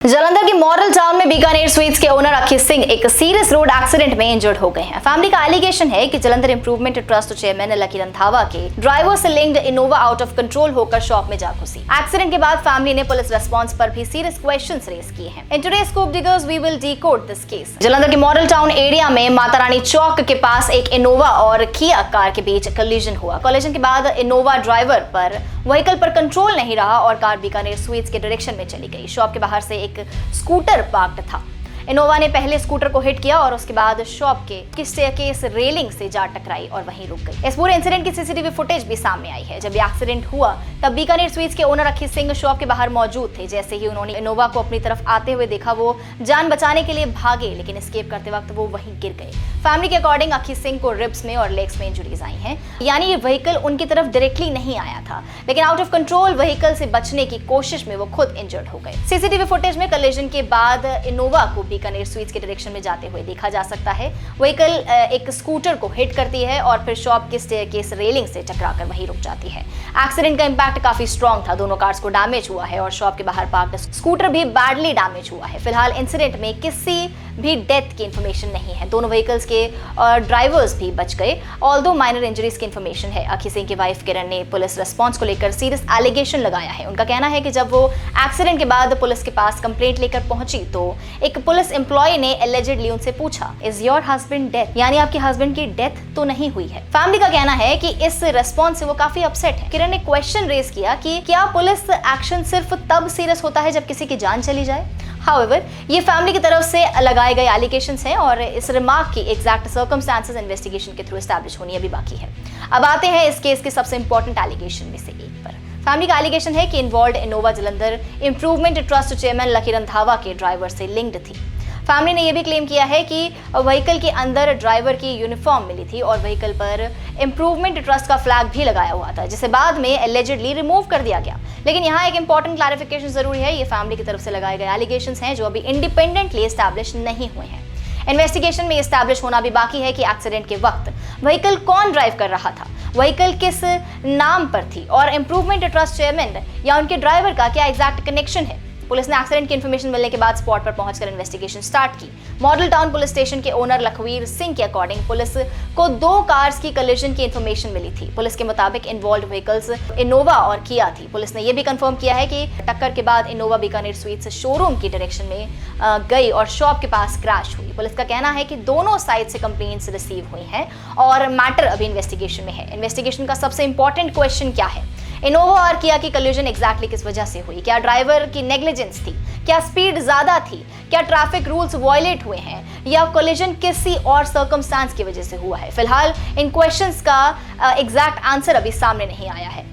जालंधर की model town में Bikaner sweets के ओनर अखी सिंह एक सीरियस रोड एक्सीडेंट में इंजर्ड हो गए हैं। फैमिली का एलिगेशन है कि Jalandhar improvement trust chairman lucky Randhawa के ड्राइवर से linked Innova out of control होकर शॉप में जा घुसी। एक्सीडेंट के बाद फैमिली ने पुलिस रेस्पॉन्स पर भी सीरियस क्वेश्चंस रेज किए हैं। In today's scoop diggers we will decode this case. Jalandhar के मॉडल टाउन एरिया में माता रानी चौक के पास एक इनोवा और किया कार के बीच कोलिजन हुआ। कोलिजन के बाद इनोवा ड्राइवर पर व्हीकल पर कंट्रोल नहीं रहा और कार बीकानेर स्वीट्स के डायरेक्शन में चली गई। शॉप के बाहर से एक स्कूटर पार्क्ड था। इनोवा ने पहले स्कूटर को हिट किया और उसके बाद शॉप के स्टेयरकेस रेलिंग से जा टकराई और वहीं रुक गई। इस पूरे इंसिडेंट की सीसीटीवी फुटेज भी सामने आई है। जब ये एक्सीडेंट हुआ तब बीकानेर स्वीट्स के ओनर अखी सिंह शॉप के बाहर मौजूद थे। जैसे ही उन्होंने इनोवा को अपनी तरफ आते हुए देखा वो जान बचाने के लिए भागे, लेकिन एस्केप करते वक्त वो वहीं गिर गए। फैमिली के अकॉर्डिंग अखी सिंह को रिब्स में और लेग्स में इंजरीज आई हैं, यानी ये व्हीकल उनकी तरफ डायरेक्टली नहीं आया था, लेकिन आउट ऑफ कंट्रोल व्हीकल से बचने की कोशिश में वो खुद इंजर्ड हो गए। सीसीटीवी फुटेज में कोलिजन के बाद इनोवा को बीकानेर स्वीट्स के डायरेक्शन में जाते हुए देखा जा सकता है। व्हीकल एक स्कूटर को हिट करती है और फिर शॉप के स्टेयरकेस रेलिंग से टकराकर वहीं रुक जाती है। एक्सीडेंट का इंपैक्ट काफी स्ट्रॉन्ग था। दोनों कार्स को डैमेज हुआ है और शॉप के बाहर पार्क्ड स्कूटर भी बैडली डैमेज हुआ है। फिलहाल इंसिडेंट में किसी भी डेथ की इंफॉर्मेशन नहीं है। दोनों व्हीकल्स के ड्राइवर्स भी बच गए। ऑल्दो माइनर इंजरीज की इंफॉर्मेशन है। अखी सिंह की वाइफ किरण ने पुलिस रिस्पांस को लेकर सीरियस एलिगेशन लगाया है। उनका कहना है कि जब वो एक्सीडेंट के बाद पुलिस के पास कंप्लेंट लेकर पहुंची तो एक पुलिस एम्प्लॉय ने एलिजिडली उनसे पूछा, इज योर हस्बैंड डेथ, यानी आपके हस्बैंड की डेथ तो नहीं हुई है। फैमिली का कहना है कि इस रिस्पांस से वो काफी अपसेट है। किरण ने क्वेश्चन रेज किया कि क्या पुलिस एक्शन सिर्फ तब सीरियस होता है जब किसी की जान चली जाए। हाउएवर, ये फैमिली की तरफ से लगाए गए एलिगेशंस हैं और इस रिमार्क की एग्जैक्ट सर्कमस्टेंसेस इन्वेस्टिगेशन के थ्रू एस्टैब्लिश होनी अभी बाकी है। अब आते हैं इस केस के सबसे इंपॉर्टेंट एलिगेशन में से एक पर। फैमिली का एलिगेशन है कि involved Innova Jalandhar improvement trust chairman lucky Randhawa के ड्राइवर से लिंक्ड थी। फैमिली ने यह भी क्लेम किया है कि व्हीकल के अंदर ड्राइवर की यूनिफॉर्म मिली थी और व्हीकल पर इंप्रूवमेंट ट्रस्ट का फ्लैग भी लगाया हुआ था, जिसे बाद में एलिजिडली रिमूव कर दिया गया। लेकिन यहाँ एक इंपॉर्टेंट क्लैरिफिकेशन जरूरी है। ये फैमिली की तरफ से लगाए गए एलिगेशंस हैं जो अभी इंडिपेंडेंटली एस्टैब्लिश नहीं हुए हैं। इन्वेस्टिगेशन में एस्टैब्लिश होना भी बाकी है कि एक्सीडेंट के वक्त व्हीकल कौन ड्राइव कर रहा था, व्हीकल किस नाम पर थी और इंप्रूवमेंट ट्रस्ट चेयरमैन या उनके ड्राइवर का क्या एग्जैक्ट कनेक्शन है। पुलिस ने एक्सीडेंट की इन्फॉर्मेशन मिलने के बाद स्पॉट पर पहुंचकर इन्वेस्टिगेशन स्टार्ट की। मॉडल टाउन पुलिस स्टेशन के ओनर लखवीर सिंह के अकॉर्डिंग पुलिस को 2 कार्स की कोलिजन की इन्फॉर्मेशन मिली थी। पुलिस के मुताबिक इन्वॉल्व्ड व्हीकल्स इनोवा और किया थी। पुलिस ने यह भी कंफर्म किया है कि टक्कर के बाद इनोवा बीकानेर स्वीट्स शोरूम की डायरेक्शन में गई और शॉप के पास क्रैश हुई। पुलिस का कहना है कि दोनों साइड से कंप्लेंट्स रिसीव हुई हैं और मैटर अभी इन्वेस्टिगेशन में है। इन्वेस्टिगेशन का सबसे इंपॉर्टेंट क्वेश्चन क्या है, इनोवा और किया की कोलिजन एग्जैक्टली किस वजह से हुई। क्या ड्राइवर की नेग्लिजेंस थी, क्या स्पीड ज्यादा थी, क्या ट्रैफिक रूल्स वायलेट हुए हैं या कोलिजन किसी और सर्कमस्टेंस की वजह से हुआ है। फिलहाल इन क्वेश्चंस का एग्जैक्ट आंसर अभी सामने नहीं आया है।